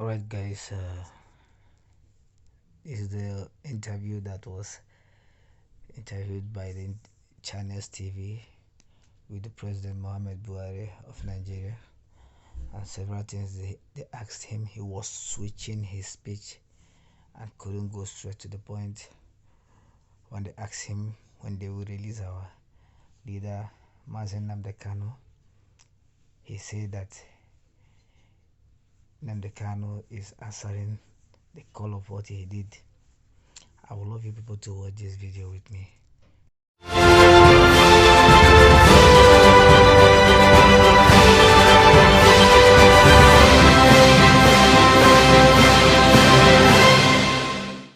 Alright, guys, is the interview that was interviewed by the Channels TV with the President Muhammad Buhari of Nigeria, and several things they asked him. He was switching his speech and couldn't go straight to the point. When they asked him when they will release our leader Mazen Nnamdi Kanu, he said that Nnamdi Kanu is answering the call of what he did. I would love you people to watch this video with me.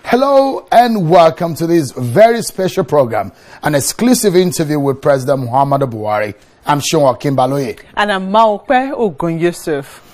Hello and welcome to this very special program, an exclusive interview with President Muhammadu Buhari. I'm Sean Kimbaloye. And I'm Maokpe Ogun Yusuf.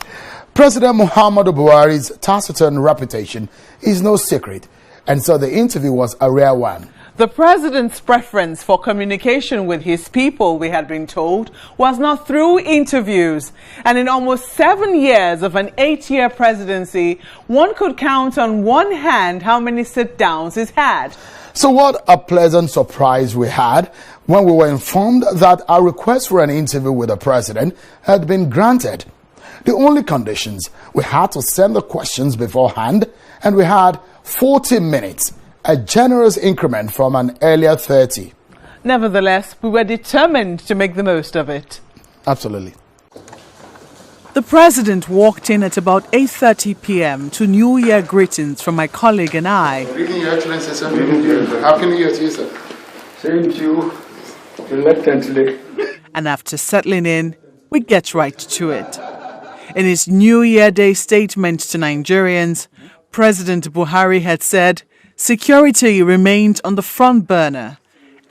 President Muhammadu Buhari's taciturn reputation is no secret, and so the interview was a rare one. The president's preference for communication with his people, we had been told, was not through interviews. And in almost 7 years of an 8-year presidency, one could count on one hand how many sit-downs he's had. So what a pleasant surprise we had when we were informed that our request for an interview with the president had been granted. The only conditions, we had to send the questions beforehand, and we had 40 minutes, a generous increment from an earlier 30. Nevertheless, we were determined to make the most of it. Absolutely. The president walked in at about 8:30 p.m. to New Year greetings from my colleague and I. Greeting, Your Excellency, sir. Happy New Year to you, sir. Same to you, reluctantly. And after settling in, we get right to it. In his New Year Day statement to Nigerians, President Buhari had said security remained on the front burner,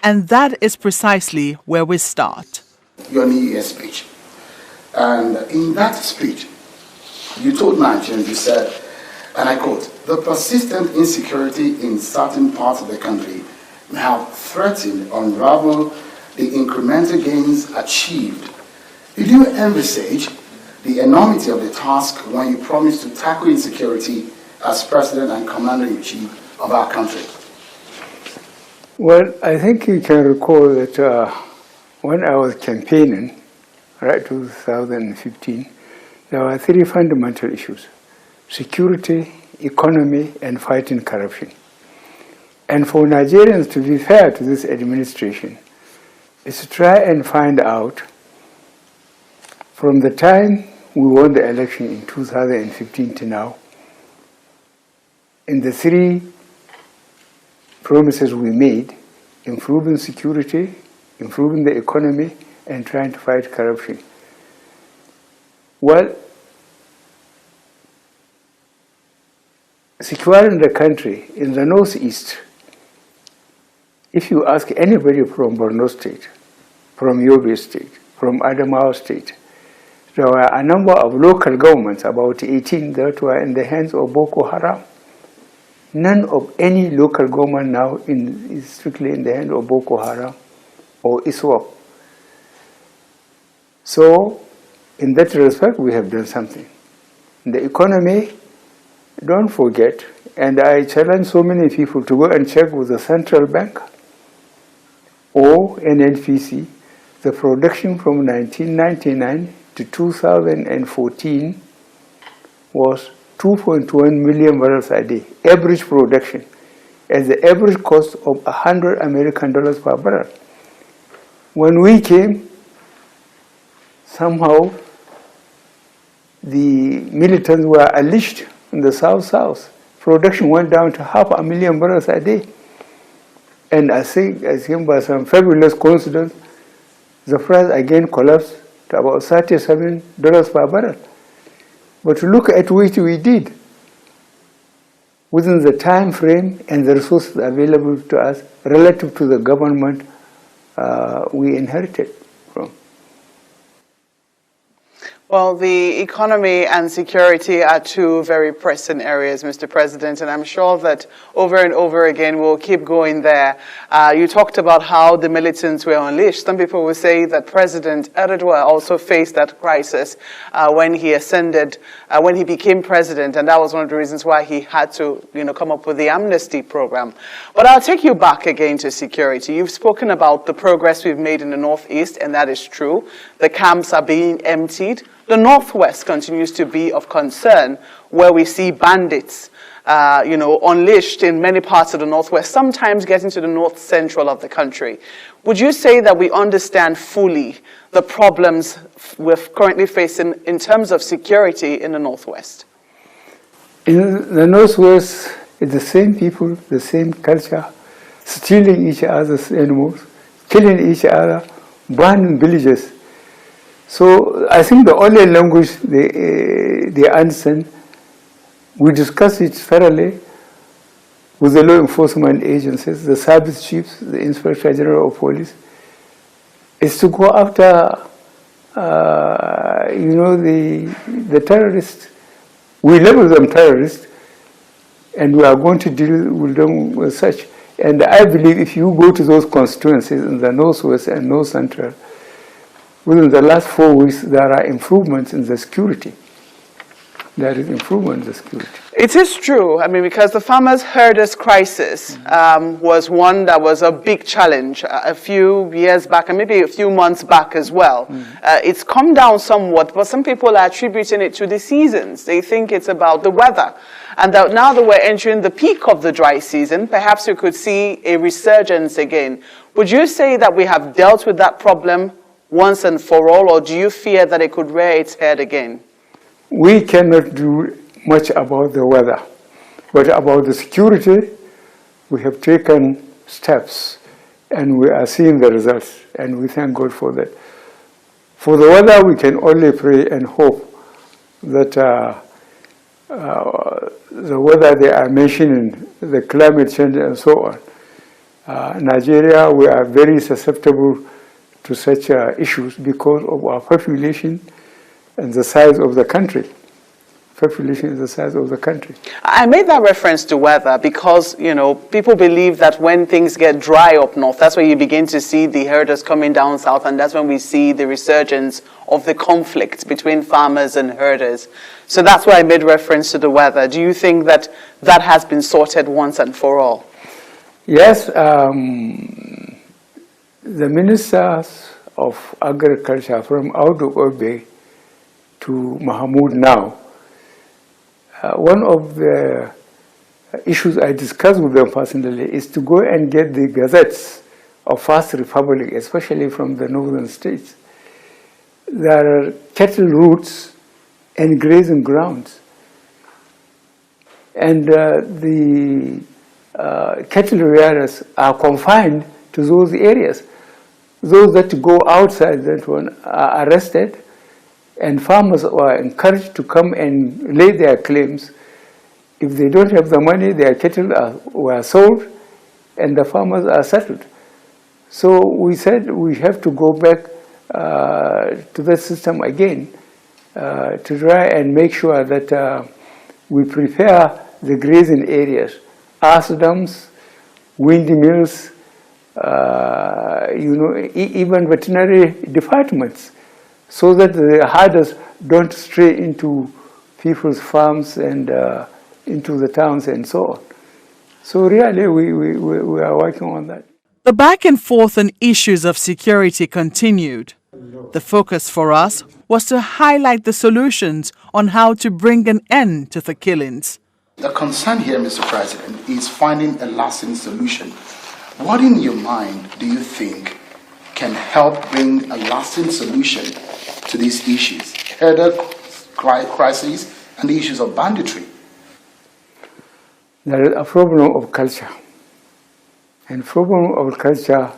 and that is precisely where we start. Your New Year speech. And in that speech, you told Nigerians, you said, and I quote, "The persistent insecurity in certain parts of the country may have threatened or unravel the incremental gains achieved." Did you envisage the enormity of the task when you promised to tackle insecurity as President and Commander-in-Chief of our country? Well, I think you can recall that when I was campaigning, right, 2015, there were 3 fundamental issues: security, economy, and fighting corruption. And for Nigerians to be fair to this administration is to try and find out, from the time we won the election in 2015 to now, in the 3 promises we made: improving security, improving the economy, and trying to fight corruption. Well, securing the country in the northeast, if you ask anybody from Borno State, from Yobe State, from Adamawa State, there were a number of local governments, about 18, that were in the hands of Boko Haram. None of any local government now is strictly in the hands of Boko Haram or ISWAP. So, in that respect, we have done something. In the economy, don't forget, and I challenge so many people to go and check with the central bank or NNPC, the production from 1999 to 2014 was 2.1 million barrels a day, average production, at the average cost of $100 American per barrel. When we came, somehow the militants were unleashed in the south-south. Production went down to 500,000 barrels a day. And I think by some fabulous coincidence, the price again collapsed to about $37 per barrel. But look at what we did within the time frame and the resources available to us relative to the government we inherited from. Well, the economy and security are two very pressing areas, Mr. President, and I'm sure that over and over again we'll keep going there. You talked about how the militants were unleashed. Some people will say that President Erdogan also faced that crisis when he ascended, when he became president, and that was one of the reasons why he had to, come up with the amnesty program. But I'll take you back again to security. You've spoken about the progress we've made in the Northeast, and that is true. The camps are being emptied. The Northwest continues to be of concern, where we see bandits, unleashed in many parts of the Northwest, sometimes getting to the North Central of the country. Would you say that we understand fully the problems we're currently facing in terms of security in the Northwest? In the Northwest, it's the same people, the same culture, stealing each other's animals, killing each other, burning villages. So I think the only language they understand, we discuss it thoroughly with the law enforcement agencies, the service chiefs, the Inspector General of Police, is to go after, the terrorists. We label them terrorists, and we are going to deal with them with such. And I believe if you go to those constituencies in the Northwest and North Central, within the last 4 weeks, there are improvements in the security. There is improvement in the security. It is true. I mean, because the farmers-herders crisis was one that was a big challenge a few years back, and maybe a few months back as well. It's come down somewhat, but some people are attributing it to the seasons. They think it's about the weather. And that now that we're entering the peak of the dry season, perhaps we could see a resurgence again. Would you say that we have dealt with that problem once and for all, or do you fear that it could rear its head again? We cannot do much about the weather, but about the security, we have taken steps, and we are seeing the results, and we thank God for that. For the weather, we can only pray and hope that the weather they are mentioning, the climate change and so on. Nigeria, we are very susceptible to such issues because of our population and the size of the country. Population is the size of the country. I made that reference to weather because, people believe that when things get dry up north, that's where you begin to see the herders coming down south, and that's when we see the resurgence of the conflict between farmers and herders. So that's why I made reference to the weather. Do you think that that has been sorted once and for all? Yes. The ministers of agriculture from Audu Obe to Mahmoud now, one of the issues I discussed with them personally is to go and get the gazettes of First Republic, especially from the northern states. There are cattle routes and grazing grounds. And the cattle rearers are confined to those areas. Those that go outside that one are arrested, and farmers are encouraged to come and lay their claims. If they don't have the money, their cattle were sold, and the farmers are settled. So we said we have to go back to the system again to try and make sure that we prepare the grazing areas, ash dams, windmills, even veterinary departments, so that the herders don't stray into people's farms and into the towns and so on. So really, we are working on that. The back and forth on issues of security continued. The focus for us was to highlight the solutions on how to bring an end to the killings. The concern here, Mr. President, is finding a lasting solution. What in your mind do you think can help bring a lasting solution to these issues, herder crises and the issues of banditry? There is a problem of culture. And problem of culture,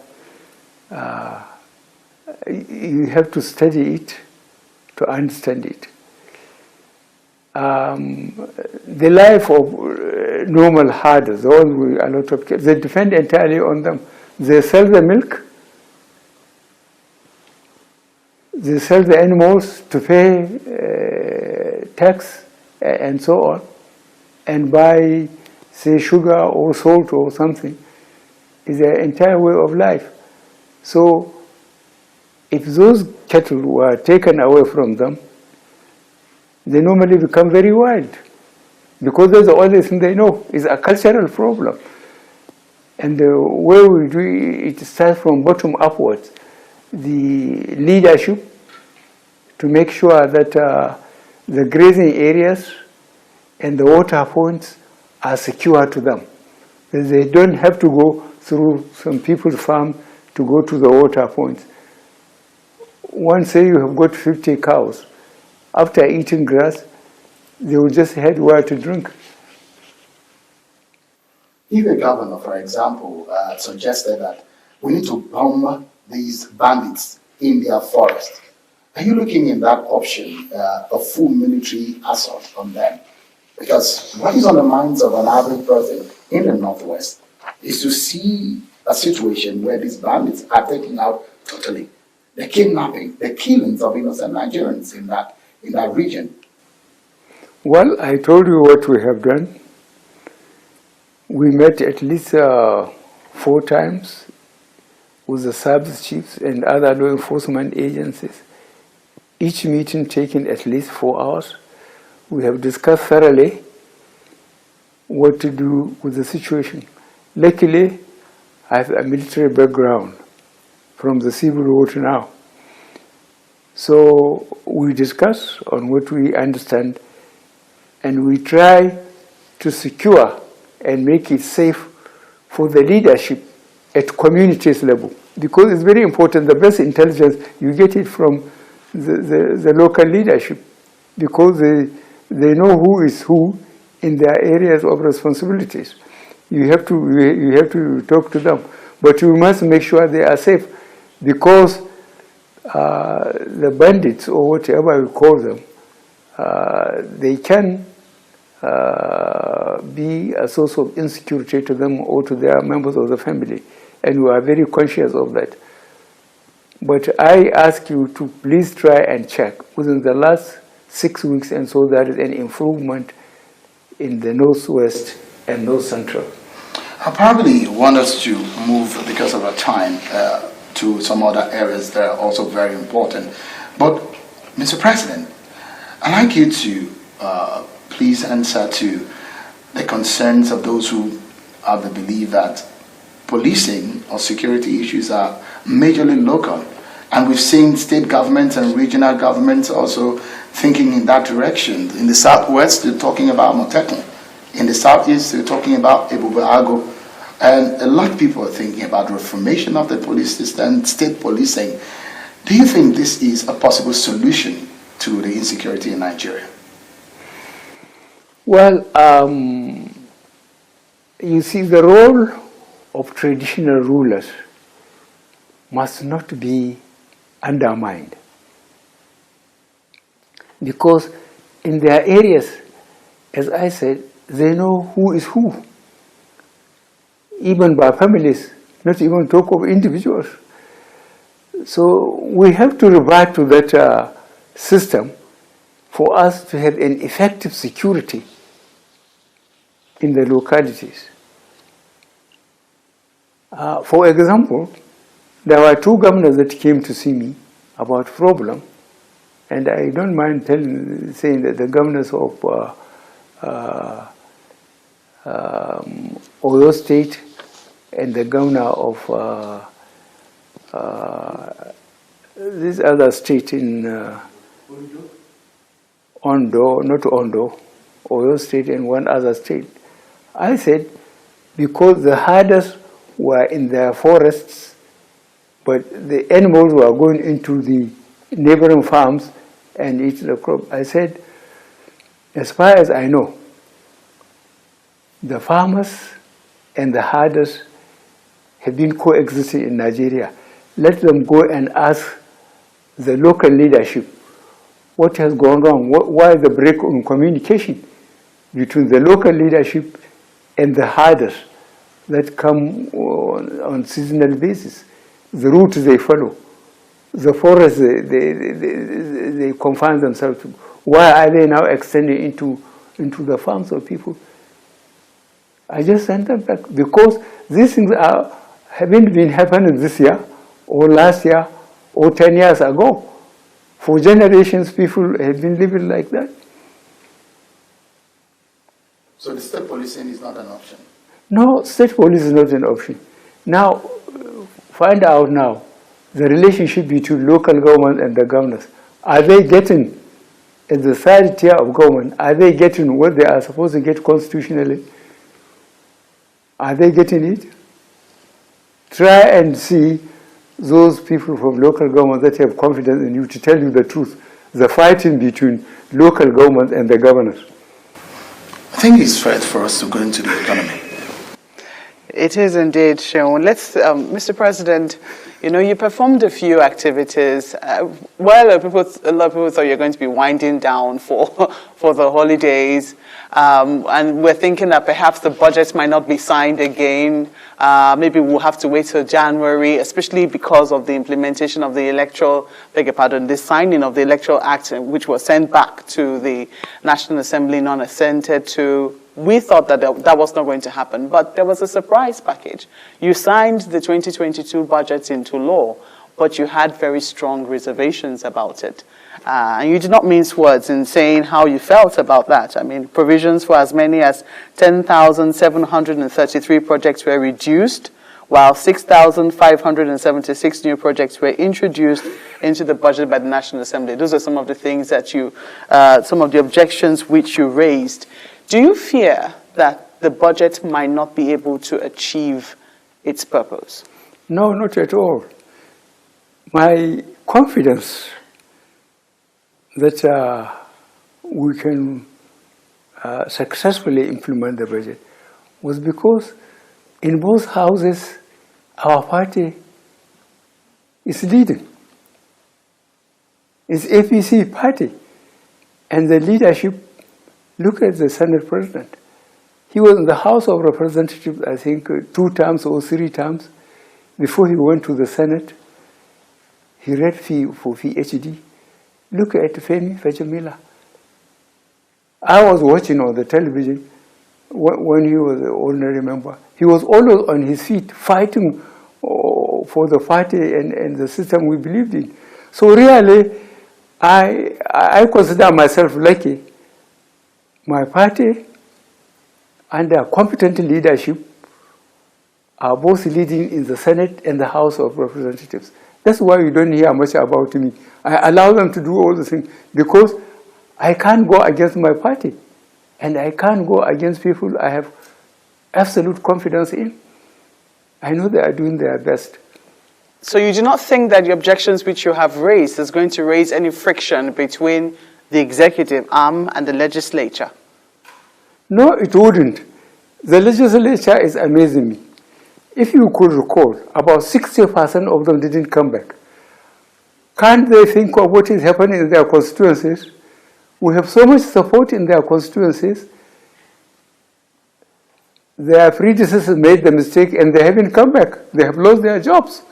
you have to study it to understand it. The life of normal herders, the ones with a lot of kids, they depend entirely on them. They sell the milk, they sell the animals to pay tax and so on, and buy, say, sugar or salt or something. Is their entire way of life. So if those cattle were taken away from them, they normally become very wild, because that's the only thing they know. Is a cultural problem. And the way we do it starts from bottom upwards. The leadership to make sure that the grazing areas and the water points are secure to them. That they don't have to go through some people's farm to go to the water points. Once, say, you have got 50 cows, after eating grass, they will just head where to drink. If a governor, for example, suggested that we need to bomb these bandits in their forest, are you looking in that option, a full military assault on them? Because what is on the minds of an average person in the Northwest is to see a situation where these bandits are taking out totally the kidnapping, the killings of innocent Nigerians in that region. Well, I told you what we have done. We met at least 4 times with the service chiefs and other law enforcement agencies. Each meeting taking at least 4 hours. We have discussed thoroughly what to do with the situation. Luckily, I have a military background from the civil war to now. So we discuss on what we understand, and we try to secure and make it safe for the leadership at communities level. Because it's very important, the best intelligence, you get it from the local leadership, because they know who is who in their areas of responsibilities. You have to talk to them, but you must make sure they are safe, because the bandits, or whatever you call them, they can be a source of insecurity to them or to their members of the family, and we are very conscious of that. But I ask you to please try and check within the last 6 weeks, and so there is an improvement in the Northwest and North Central. I probably want us to move, because of our time, to some other areas that are also very important. But, Mr. President, I'd like you to please answer to the concerns of those who have the belief that policing or security issues are majorly local. And we've seen state governments and regional governments also thinking in that direction. In the Southwest, they're talking about Moteton. In the Southeast, they're talking about Ebubeagụ. And a lot of people are thinking about reformation of the police system, state policing. Do you think this is a possible solution to the insecurity in Nigeria? Well, you see, the role of traditional rulers must not be undermined, because in their areas, as I said, they know who is who, even by families, not even talk of individuals. So we have to revert to that system for us to have an effective security in the localities. For example, there were 2 governors that came to see me about problem, and I don't mind saying that the governors of Oyo State and the governor of this other state in Ondo, not Ondo, Oyo State and one other state. I said, because the herders were in their forests, but the animals were going into the neighboring farms and eat the crop. I said, as far as I know, the farmers and the herders have been coexisting in Nigeria. Let them go and ask the local leadership what has gone wrong, why the break in communication between the local leadership and the herders that come on seasonal basis, the route they follow. the forests they confine themselves to. Why are they now extending into the farms of people? I just sent them back because these things haven't been happening this year or last year or 10 years ago. For generations, people have been living like that. So the state policing is not an option? No, state police is not an option. Now, find out now the relationship between local government and the governors. Are they getting, at the third tier of government, are they getting what they are supposed to get constitutionally? Are they getting it? Try and see those people from local government that have confidence in you to tell you the truth, the fighting between local government and the governors. I think it's fair for us to go into the economy. It is indeed, Seun. Let's, Mr. President, you know, you performed a few activities. Well, a lot of people thought you're going to be winding down for the holidays. And we're thinking that perhaps the budget might not be signed again. Maybe we'll have to wait till January, especially because of the implementation of the the signing of the Electoral Act, which was sent back to the National Assembly, non-assented to. We thought that that was not going to happen, but there was a surprise package. You signed the 2022 budget into law, but you had very strong reservations about it. And you did not mince words in saying how you felt about that. I mean, provisions for as many as 10,733 projects were reduced, while 6,576 new projects were introduced into the budget by the National Assembly. Those are some of the things that some of the objections which you raised. Do you fear that the budget might not be able to achieve its purpose? No, not at all. My confidence that we can successfully implement the budget was because in both houses our party is leading. It's APC party, and the leadership. Look at the Senate President. He was in the House of Representatives, I think, 2 times or 3 times. Before he went to the Senate, he read for PhD. Look at Femi Fajamila. I was watching on the television when he was an ordinary member. He was always on his feet, fighting for the party and the system we believed in. So really, I consider myself lucky. My party, under competent leadership, are both leading in the Senate and the House of Representatives. That's why you don't hear much about me. I allow them to do all the things because I can't go against my party, and I can't go against people I have absolute confidence in. I know they are doing their best. So you do not think that the objections which you have raised is going to raise any friction between the executive arm and the legislature? No, it wouldn't. The legislature is amazing me. If you could recall, about 60% of them didn't come back. Can't they think of what is happening in their constituencies? We have so much support in their constituencies. Their predecessors made the mistake and they haven't come back. They have lost their jobs.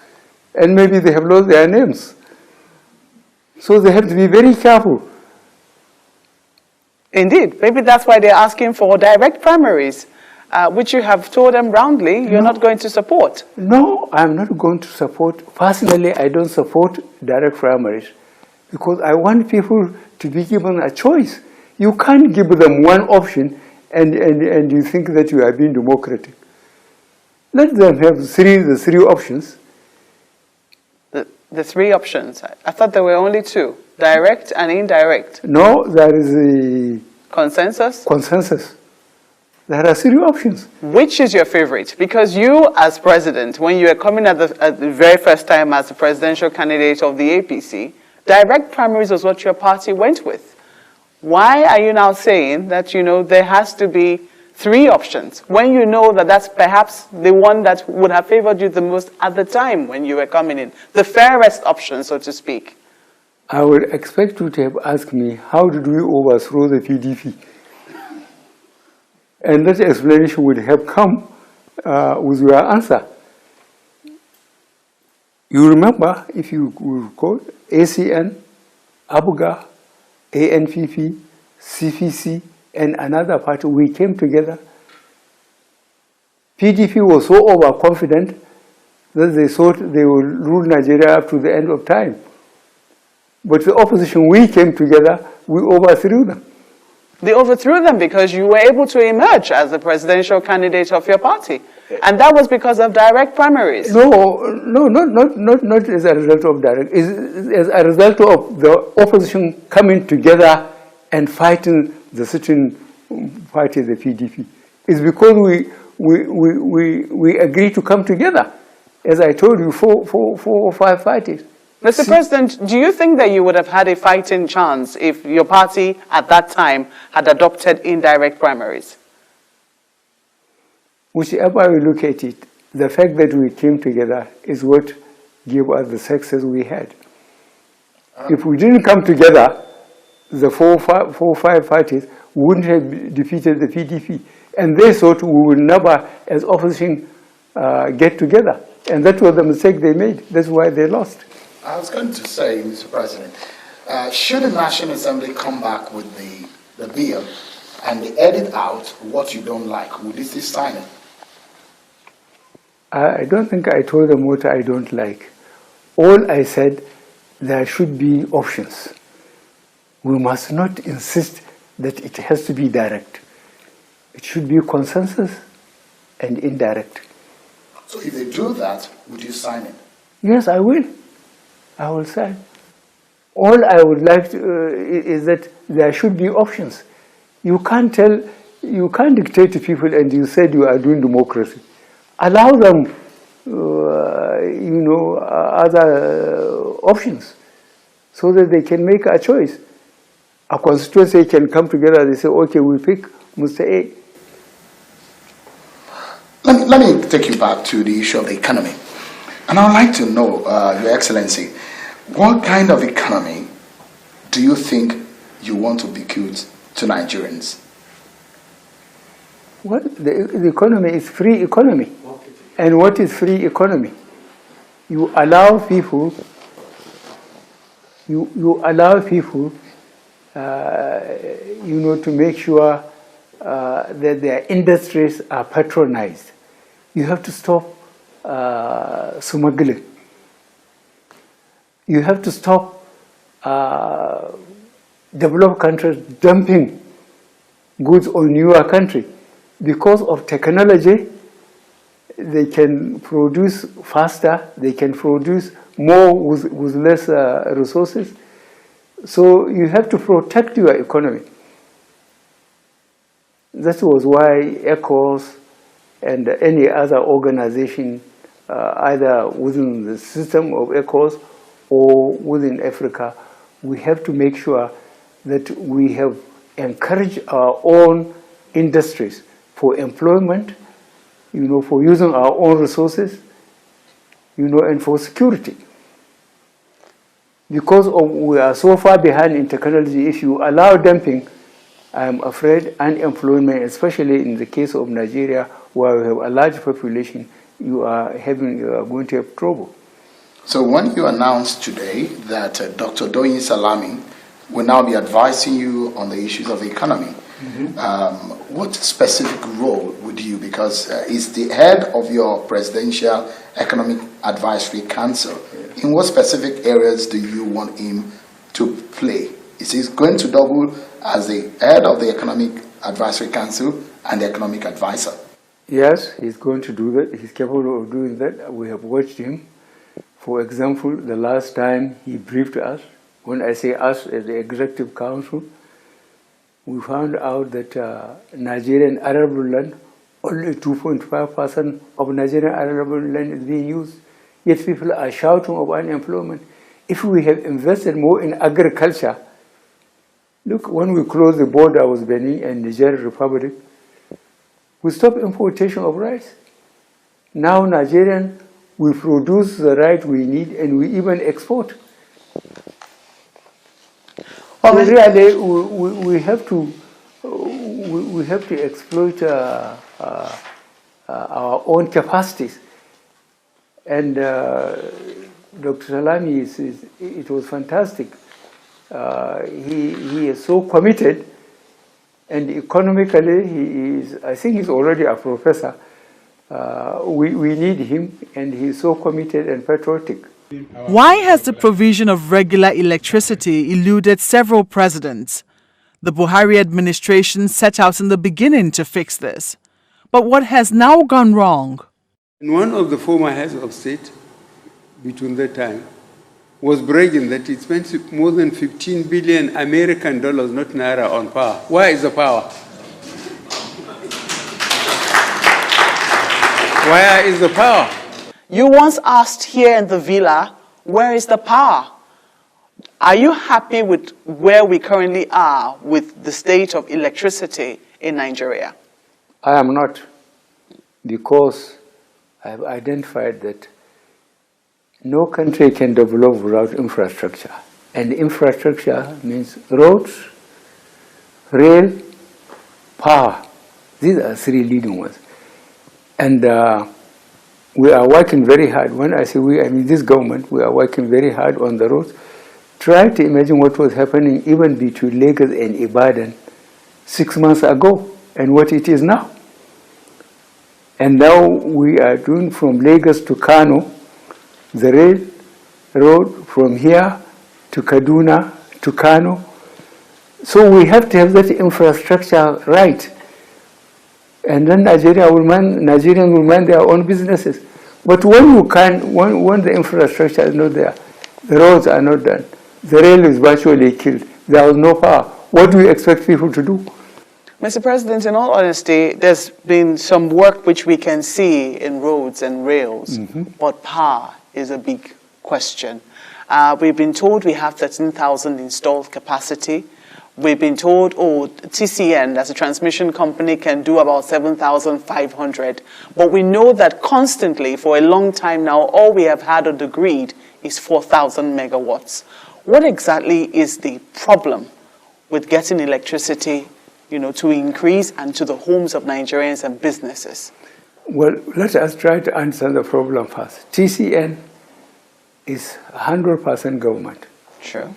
And maybe they have lost their names. So they have to be very careful. Indeed. Maybe that's why they're asking for direct primaries, which you have told them roundly you're not going to support. No, I'm not going to support. Personally, I don't support direct primaries because I want people to be given a choice. You can't give them one option and you think that you are being democratic. Let them have the three options. The 3 options. I thought there were only 2, direct and indirect. No, there is a consensus. Consensus. There are 3 options. Which is your favorite? Because you, as president, when you were coming at the very first time as the presidential candidate of the APC, direct primaries was what your party went with. Why are you now saying that, there has to be 3 options when you know that that's perhaps the one that would have favored you the most at the time when you were coming in, the fairest option, so to speak? I would expect you to have asked me, how did we overthrow the PDP? And that explanation would have come with your answer. You remember, if you recall, ACN, ABGA, ANPP, CPC, and another party, we came together. PDP was so overconfident that they thought they would rule Nigeria up to the end of time. But the opposition, we came together, we overthrew them. They overthrew them because you were able to emerge as the presidential candidate of your party. And that was because of direct primaries. No, not as a result of direct. It's as a result of the opposition coming together and fighting the sitting party, the PDP. It's because we agreed to come together. As I told you, four or five parties. Mr. President, do you think that you would have had a fighting chance if your party at that time had adopted indirect primaries? Whichever we look at it, the fact that we came together is what gave us the success we had. If we didn't come together, the four or five parties wouldn't have defeated the PDP. And they thought we would never, as opposition, get together. And that was the mistake they made. That's why they lost. I was going to say, Mr. President, should the National Assembly come back with the bill and they edit out what you don't like, would you still sign it? I don't think I told them what I don't like. All I said, there should be options. We must not insist that it has to be direct. It should be consensus and indirect. So if they do that, would you sign it? Yes, I will. I will sign. All I would like is that there should be options. You can't dictate to people, and you said you are doing democracy. Allow them, other options, so that they can make a choice. A constituency can come together. They say, okay, we pick Mr. A. Let me take you back to the issue of the economy. And I would like to know, Your Excellency, what kind of economy do you think you want to bequeath to Nigerians? Well, the economy is free economy. And what is free economy? You allow people, to make sure that their industries are patronized. You have to stop smuggling. You have to stop developed countries dumping goods on your country. Because of technology, they can produce faster, they can produce more with less resources. So you have to protect your economy. That was why ECOWAS and any other organization, either within the system of ECOWAS or within Africa, we have to make sure that we have encouraged our own industries for employment, for using our own resources, and for security. Because we are so far behind in technology, if you allow dumping, I'm afraid unemployment, especially in the case of Nigeria, where we have a large population, you are going to have trouble. So when you announced today that Dr. Doyin Salami will now be advising you on the issues of the economy, what specific role would you, because he's the head of your Presidential Economic Advisory Council, in what specific areas do you want him to play? Is he going to double as the head of the Economic Advisory Council and the economic advisor? Yes, he's going to do that. He's capable of doing that. We have watched him. For example, the last time he briefed us, when I say us as the Executive Council, we found out that Nigerian arable land, only 2.5% of Nigerian arable land is being used. Yet people are shouting of unemployment. If we have invested more in agriculture, look, when we closed the border with Benin and Niger Republic, we stopped importation of rice. Now Nigerian, we produce the rice we need and we even export. Well, really, we have to exploit our own capacities. And Dr. Salami, it was fantastic. He is so committed, and economically, I think he's already a professor. We need him, and he's so committed and patriotic. Why has the provision of regular electricity eluded several presidents? The Buhari administration set out in the beginning to fix this. But what has now gone wrong? One of the former heads of state, between that time, was bragging that it spent more than 15 billion American dollars, not naira, on power. Where is the power? Where is the power? You once asked here in the villa, where is the power? Are you happy with where we currently are with the state of electricity in Nigeria? I am not, because I have identified that no country can develop without infrastructure. And infrastructure means roads, rail, power. These are three leading ones. And we are working very hard. When I say we, I mean this government, we are working very hard on the roads. Try to imagine what was happening even between Lagos and Ibadan 6 months ago and what it is now. And now we are doing from Lagos to Kano, the rail road from here to Kaduna to Kano. So we have to have that infrastructure right. And then Nigerians will mind their own businesses. But when the infrastructure is not there, the roads are not done, the rail is virtually killed, there is no power. What do we expect people to do? Mr. President, in all honesty, there's been some work which we can see in roads and rails, but power is a big question. We've been told we have 13,000 installed capacity. We've been told, TCN, as a transmission company, can do about 7,500. But we know that constantly, for a long time now, all we have had on the grid is 4,000 megawatts. What exactly is the problem with getting electricity, to increase and to the homes of Nigerians and businesses? Well, let us try to answer the problem first. TCN is 100% government. Sure.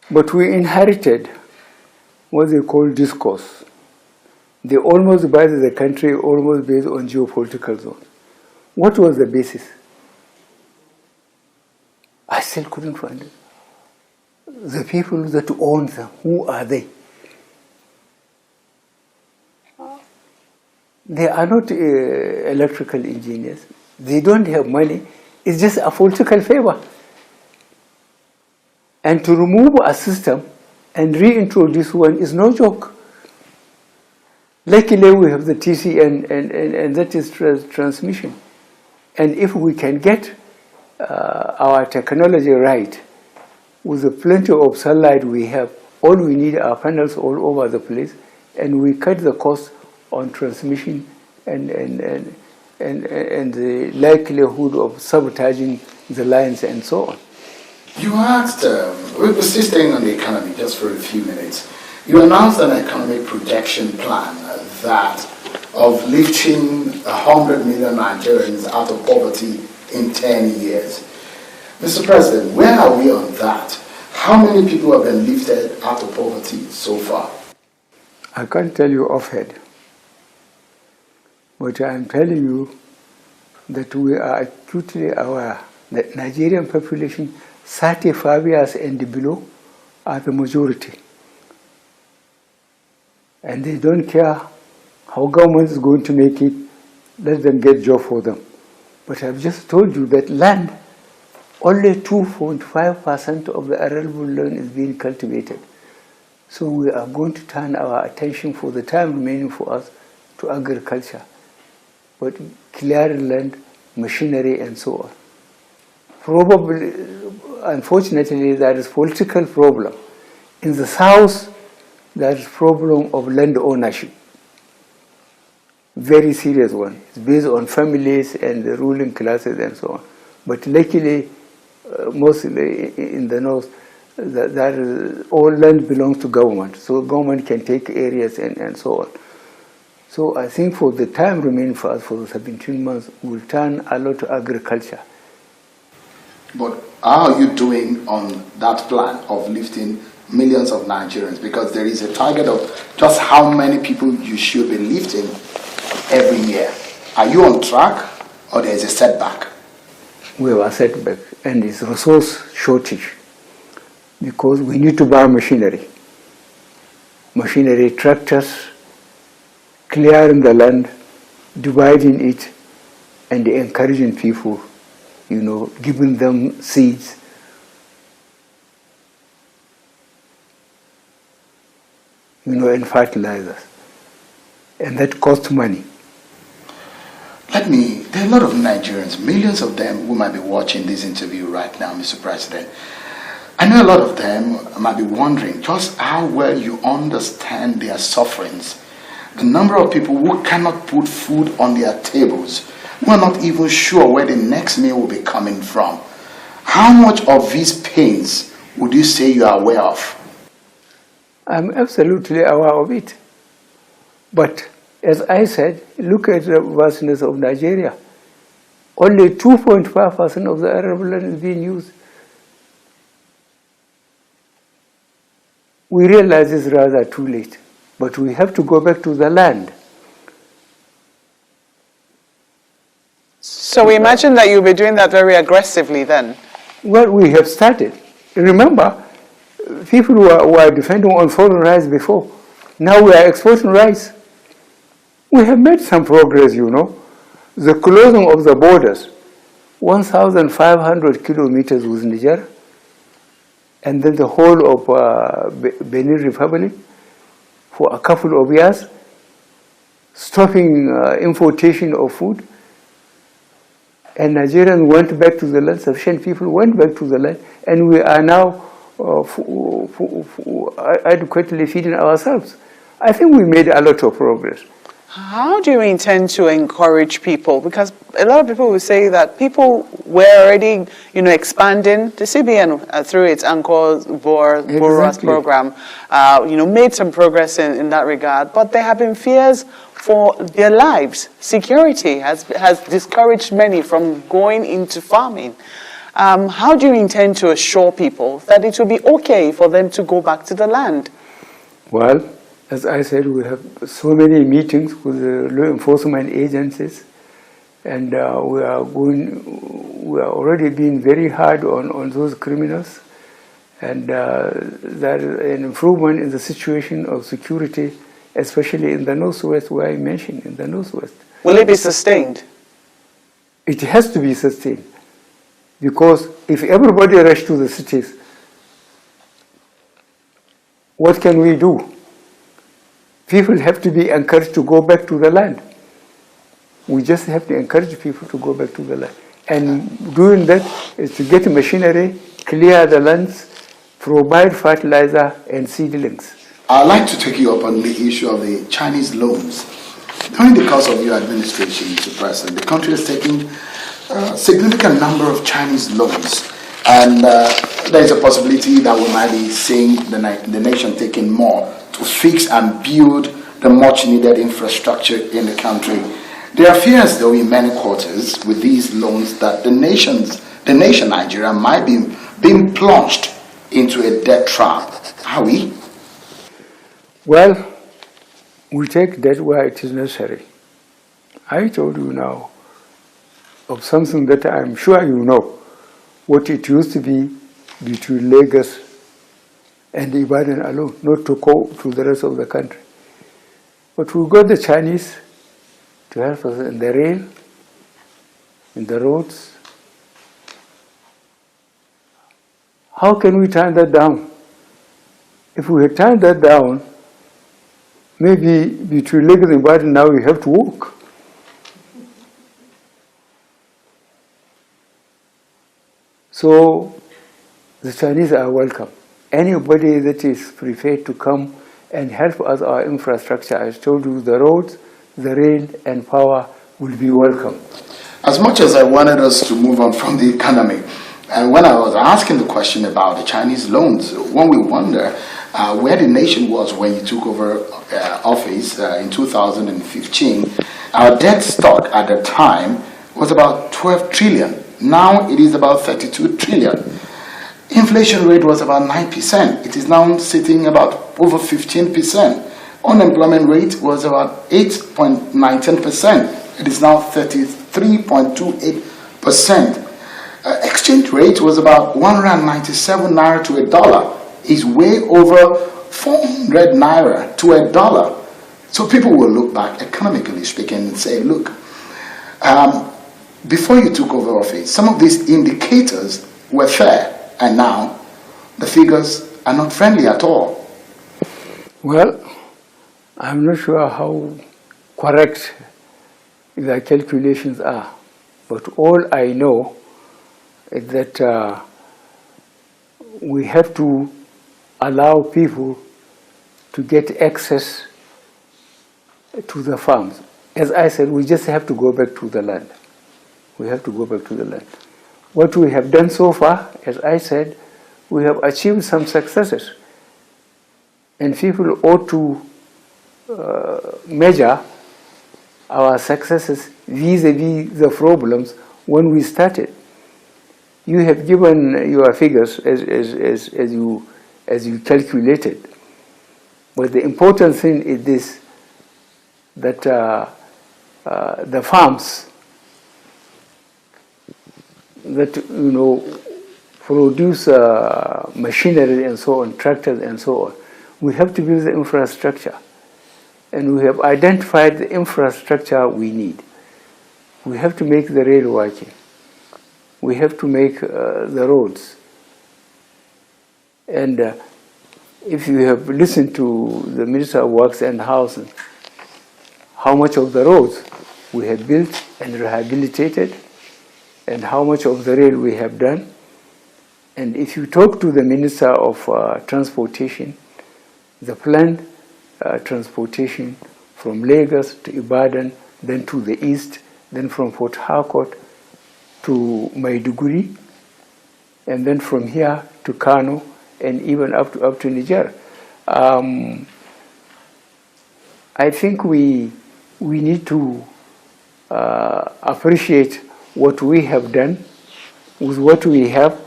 But we inherited what they call discourse. They almost divided the country almost based on geopolitical zones. What was the basis? I still couldn't find it. The people that own them, who are they? They are not electrical engineers. They don't have money. It's just a political favor. And to remove a system and reintroduce one is no joke. Luckily, we have the TCN, and that is transmission. And if we can get our technology right, with the plenty of sunlight we have, all we need are panels all over the place, and we cut the cost on transmission and the likelihood of sabotaging the lines and so on. You asked, we're still staying on the economy just for a few minutes. You announced an economic protection plan that of lifting 100 million Nigerians out of poverty in 10 years. Mr. President, where are we on that? How many people have been lifted out of poverty so far? I can't tell you offhand, but I am telling you that we are acutely aware that Nigerian population 35 years and below are the majority. And they don't care how government is going to make it, let them get job for them. But I've just told you that land, only 2.5% of the arable land is being cultivated. So we are going to turn our attention for the time remaining for us to agriculture, but clearing land, machinery, and so on. Probably, unfortunately, there is political problem. In the south, there is problem of land ownership. Very serious one. It's based on families and the ruling classes and so on. But luckily, mostly in the north, all land belongs to government. So government can take areas and so on. So I think for the time remaining for us, for the 17 months, we'll turn a lot to agriculture. But how are you doing on that plan of lifting millions of Nigerians? Because there is a target of just how many people you should be lifting every year. Are you on track, or there is a setback? We have a setback, and it's resource shortage, because we need to buy machinery. Machinery, tractors, clearing the land, dividing it, and encouraging people, giving them seeds. And fertilizers. And that costs money. There are a lot of Nigerians, millions of them, who might be watching this interview right now, Mr. President. I know a lot of them might be wondering just how well you understand their sufferings. The number of people who cannot put food on their tables, who are not even sure where the next meal will be coming from. How much of these pains would you say you are aware of? I'm absolutely aware of it. But as I said, look at the vastness of Nigeria. Only 2.5% of the arable land is being used. We realize it's rather too late, but we have to go back to the land. So we imagine that you'll be doing that very aggressively then? Well, we have started. Remember, people were depending on foreign rice before. Now we are exporting rice. We have made some progress, The closing of the borders, 1,500 kilometers with Niger, and then the whole of Benin Republic for a couple of years, stopping importation of food. And Nigerians went back to the land, sufficient people went back to the land, and we are now adequately feeding ourselves. I think we made a lot of progress. How do you intend to encourage people? Because a lot of people will say that people were already, expanding. The CBN, through its Anchor Boras program, made some progress in that regard. But there have been fears for their lives. Security has discouraged many from going into farming. How do you intend to assure people that it will be okay for them to go back to the land? Well, as I said, we have so many meetings with the law enforcement agencies, and we are already being very hard on those criminals, and there is an improvement in the situation of security, especially in the Northwest, where I mentioned, in the Northwest. Will it be sustained? It has to be sustained, because if everybody rush to the cities, what can we do? People have to be encouraged to go back to the land. We just have to encourage people to go back to the land. And doing that is to get machinery, clear the lands, provide fertilizer and seedlings. I'd like to take you up on the issue of the Chinese loans. During the course of your administration, Mr. President, the country has taken a significant number of Chinese loans. And there is a possibility that we might be seeing the nation taking more to fix and build the much needed infrastructure in the country. There are fears, though, in many quarters with these loans that the nation Nigeria might be being plunged into a debt trap. Are we? Well, we take debt where it is necessary. I told you now of something that I'm sure you know, what it used to be between Lagos and Ibadan alone, not to go to the rest of the country. But we got the Chinese to help us in the rail, in the roads. How can we turn that down? If we had turned that down, maybe between Lagos and Ibadan now we have to walk. So the Chinese are welcome. Anybody that is prepared to come and help us our infrastructure, I told you, the roads, the rail, and power will be welcome. As much as I wanted us to move on from the economy, and when I was asking the question about the Chinese loans, one will wonder where the nation was when you took over office in 2015. Our debt stock at the time was about 12 trillion. Now it is about 32 trillion. Inflation rate was about 9%. It is now sitting about over 15%. Unemployment rate was about 8.19%. It is now 33.28%. Exchange rate was about 197 naira to a dollar. Is way over 400 naira to a dollar. So people will look back, economically speaking, and say, look, before you took over office, some of these indicators were fair, and now the figures are not friendly at all. Well, I'm not sure how correct the calculations are, but all I know is that we have to allow people to get access to the farms. As I said, we just have to go back to the land. We have to go back to the land. What we have done so far, as I said, we have achieved some successes. And people ought to measure our successes vis-a-vis the problems when we started. You have given your figures as you calculated. But the important thing is this, that the farms that produce machinery and so on, tractors and so on, we have to build the infrastructure. And we have identified the infrastructure we need. We have to make the rail working. We have to make the roads. And if you have listened to the Minister of Works and Housing, how much of the roads we have built and rehabilitated, and how much of the rail we have done. And if you talk to the Minister of Transportation, the planned transportation from Lagos to Ibadan, then to the east, then from Port Harcourt to Maiduguri, and then from here to Kano, and even up to Niger. I think we need to appreciate what we have done with what we have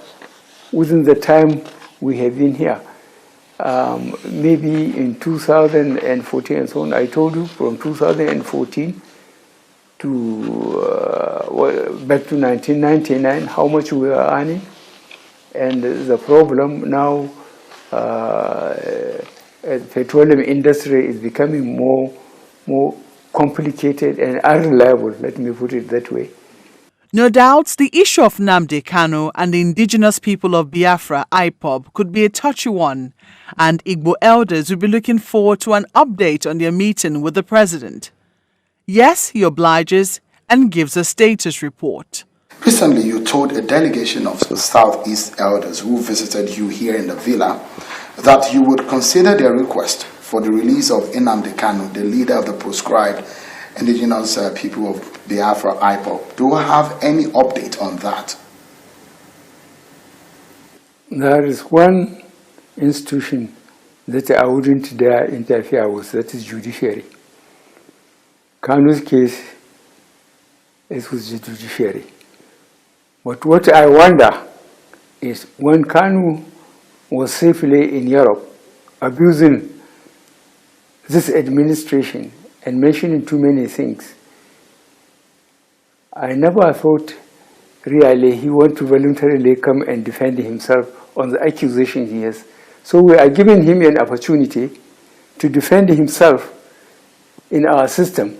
within the time we have been here. Maybe in 2014 and so on, I told you from 2014 to back to 1999, how much we are earning. And the problem now, petroleum industry is becoming more complicated and unreliable, let me put it that way. No doubt, the issue of Nnamdi Kanu and the indigenous people of Biafra, IPOB, could be a touchy one, and Igbo elders will be looking forward to an update on their meeting with the president. Yes, he obliges and gives a status report. Recently, you told a delegation of Southeast elders who visited you here in the villa that you would consider their request for the release of Nnamdi Kanu, the leader of the proscribed indigenous people of Biafra, IPOB. Do you have any update on that? There is one institution that I wouldn't dare interfere with, that is judiciary. Kanu's case is with the judiciary. But what I wonder is when Kanu was safely in Europe, abusing this administration and mentioning too many things, I never thought really he wanted to voluntarily come and defend himself on the accusation he has. So we are giving him an opportunity to defend himself in our system,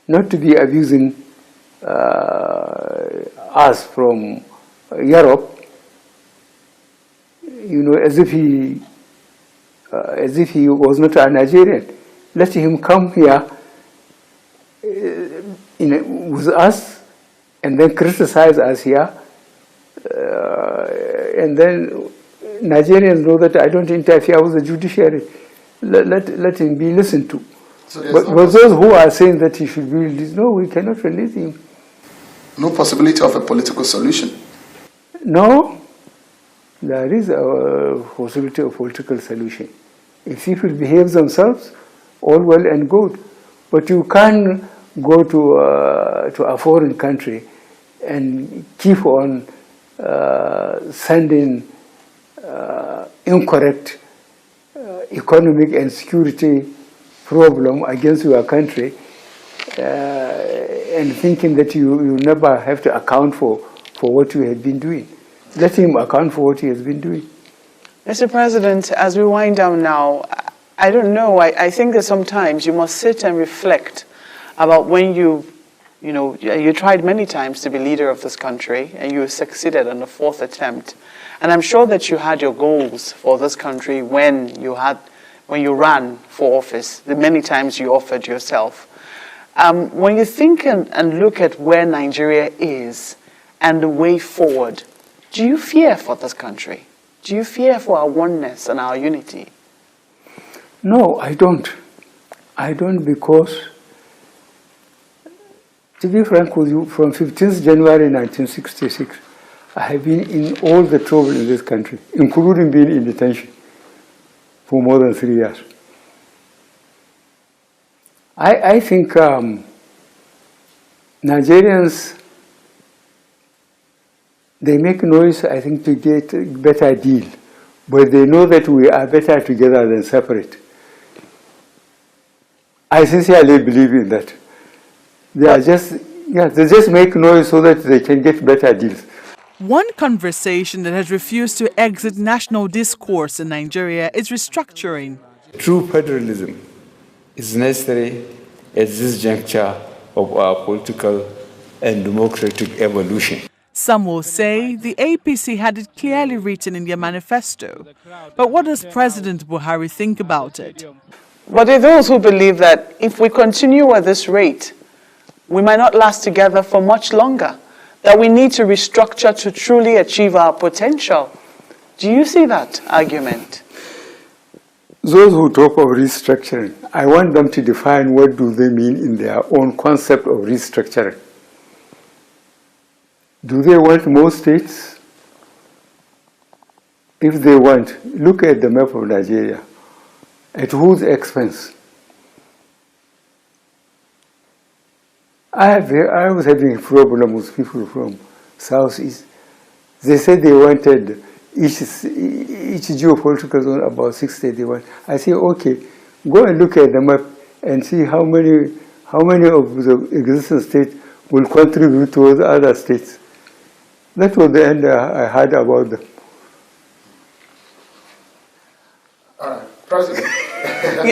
not to be abusing us from Europe, as if he was not a Nigerian. Let him come here with us and then criticize us here, and then Nigerians know that I don't interfere with the judiciary. Let him be listened to. So but those who are saying that he should be released, no, we cannot release him. No possibility of a political solution? No, there is a possibility of political solution. If people behave themselves, all well and good. But you can't go to a foreign country and keep on sending incorrect economic and security problem against your country, and thinking that you never have to account for what you have been doing. Let him account for what he has been doing. Mr. President, as we wind down now, I don't know, I think that sometimes you must sit and reflect about when you tried many times to be leader of this country and you succeeded on the 4th attempt. And I'm sure that you had your goals for this country when you ran for office, the many times you offered yourself. When you think and look at where Nigeria is and the way forward, do you fear for this country? Do you fear for our oneness and our unity? No, I don't. I don't, because, to be frank with you, from 15th January 1966, I have been in all the trouble in this country, including being in detention for more than 3 years. I think Nigerians, they make noise, I think, to get a better deal, but they know that we are better together than separate. I sincerely believe in that. They just make noise so that they can get better deals. One conversation that has refused to exit national discourse in Nigeria is restructuring. True federalism is necessary at this juncture of our political and democratic evolution. Some will say the APC had it clearly written in their manifesto. But what does President Buhari think about it? But there are those who believe that if we continue at this rate, we might not last together for much longer, that we need to restructure to truly achieve our potential. Do you see that argument? Those who talk of restructuring, I want them to define what do they mean in their own concept of restructuring. Do they want more states? If they want, look at the map of Nigeria. At whose expense? I was having a problem with people from Southeast. They said they wanted each geopolitical zone about 6 states they want. I say, okay, go and look at the map and see how many of the existing states will contribute towards other states. That was the end I had about them. President.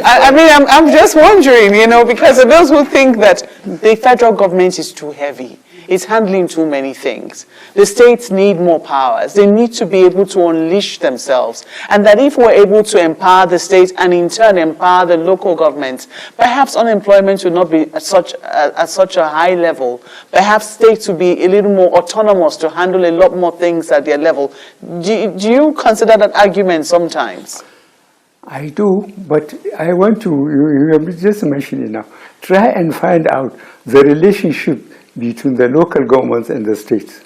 I mean, I'm just wondering, because of those who think that the federal government is too heavy, it's handling too many things. The states need more powers. They need to be able to unleash themselves. And that if we're able to empower the states and in turn empower the local governments, perhaps unemployment will not be at such a high level. Perhaps states will be a little more autonomous to handle a lot more things at their level. Do you consider that argument sometimes? I do, but I want to, you have just mentioned it now, try and find out the relationship between the local governments and the states.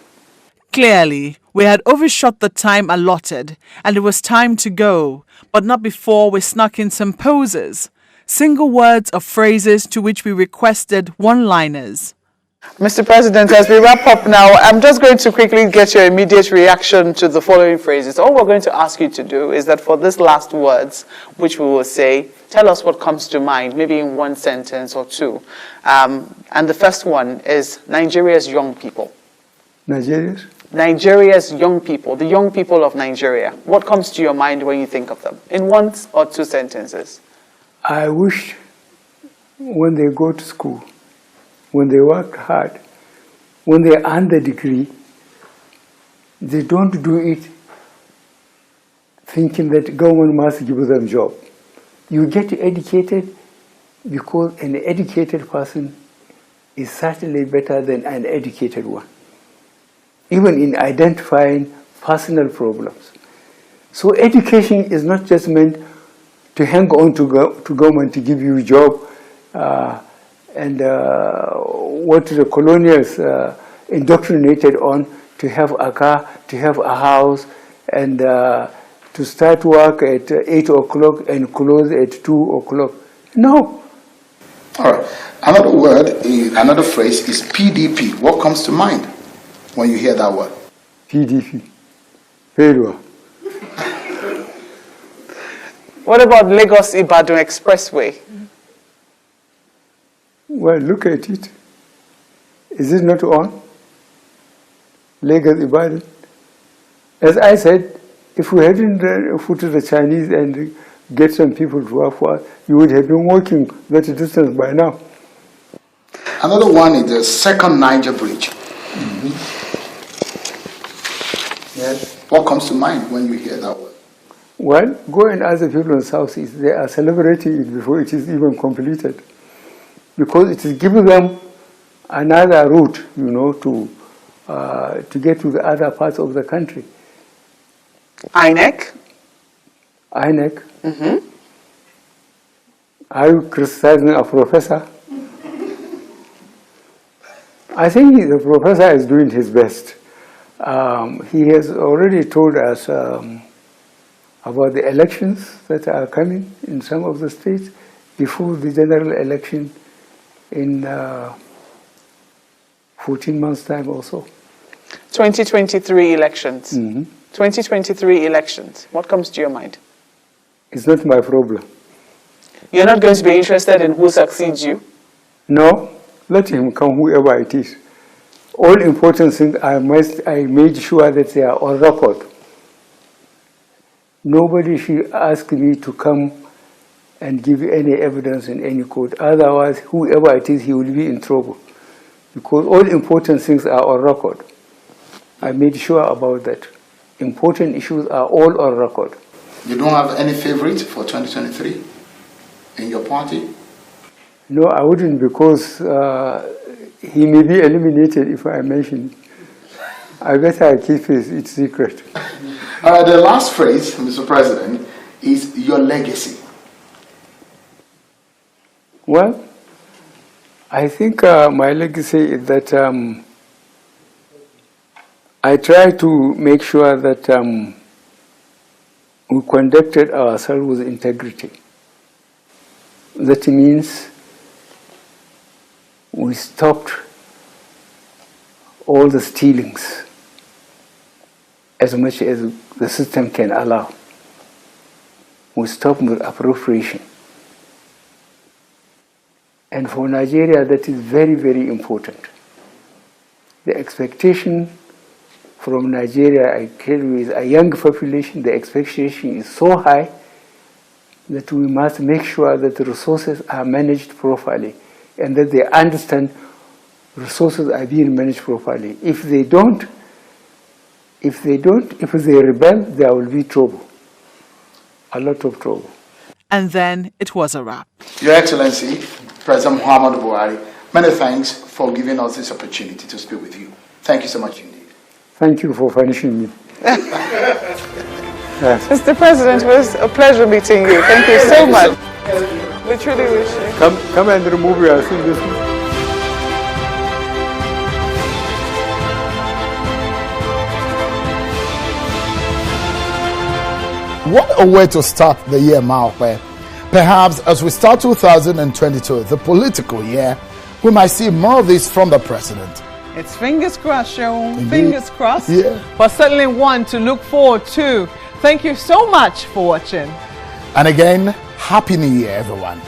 Clearly, we had overshot the time allotted, and it was time to go, but not before we snuck in some poses, single words or phrases to which we requested one-liners. Mr. President, as we wrap up now, I'm just going to quickly get your immediate reaction to the following phrases. All we're going to ask you to do is that for these last words, which we will say, tell us what comes to mind, maybe in one sentence or two. And the first one is Nigeria's young people. Nigeria's? Nigeria's young people, the young people of Nigeria. What comes to your mind when you think of them? In one or two sentences. I wish when they go to school, when they work hard, when they earn the degree, they don't do it thinking that government must give them a job. You get educated because an educated person is certainly better than an educated one, even in identifying personal problems. So education is not just meant to hang on to government to give you a job, and what the colonials indoctrinated on, to have a car, to have a house, and to start work at 8 o'clock and close at 2 o'clock. No. All right. Another word, another phrase is PDP. What comes to mind? when you hear that word? PDP. Failure. What about Lagos-Ibadan Expressway? Well, look at it. Is it not on? Lagos-Ibadan. As I said, if we hadn't put the Chinese and get some people to work for us, you would have been walking that distance by now. Another one is the second Niger Bridge. Yes. What comes to mind when you hear that word? Well, go and ask the people in South East. They are celebrating it before it is even completed. Because it is giving them another route, to get to the other parts of the country. INEC? INEC? Mm-hmm. Are you criticizing a professor? I think the professor is doing his best. He has already told us about the elections that are coming in some of the states before the general election in 14 months' time or so. 2023 elections. Mm-hmm. 2023 elections. What comes to your mind? It's not my problem. You're not going to be interested in who succeeds you? No, let him come, whoever it is. All important things, I made sure that they are on record. Nobody should ask me to come and give any evidence in any court. Otherwise, whoever it is, he will be in trouble. Because all important things are on record. I made sure about that. Important issues are all on record. You don't have any favorite for 2023 in your party? No, I wouldn't, because he may be eliminated if I mention it. I better keep it secret. The last phrase, Mr. President, is your legacy. Well, I think my legacy is that I try to make sure that we conducted ourselves with integrity. That means we stopped all the stealings as much as the system can allow. We stopped with appropriation. And for Nigeria, that is very, very important. The expectation from Nigeria, I tell you, is a young population. The expectation is so high that we must make sure that the resources are managed properly and that they understand resources are being managed properly. If they rebel, there will be trouble. A lot of trouble. And then it was a wrap. Your Excellency, President Muhammadu Buhari, many thanks for giving us this opportunity to speak with you. Thank you so much indeed. Thank you for punishing me. Yes. Mr. President, it was a pleasure meeting you. Thank you so much. We truly wish you. Come and remove your this. What a way to start the year, Maokwe. Perhaps as we start 2022, the political year, we might see more of this from the president. It's fingers crossed, Shaun. Indeed. Fingers crossed. Yeah. But certainly one to look forward to. Thank you so much for watching. And again, Happy New Year, everyone.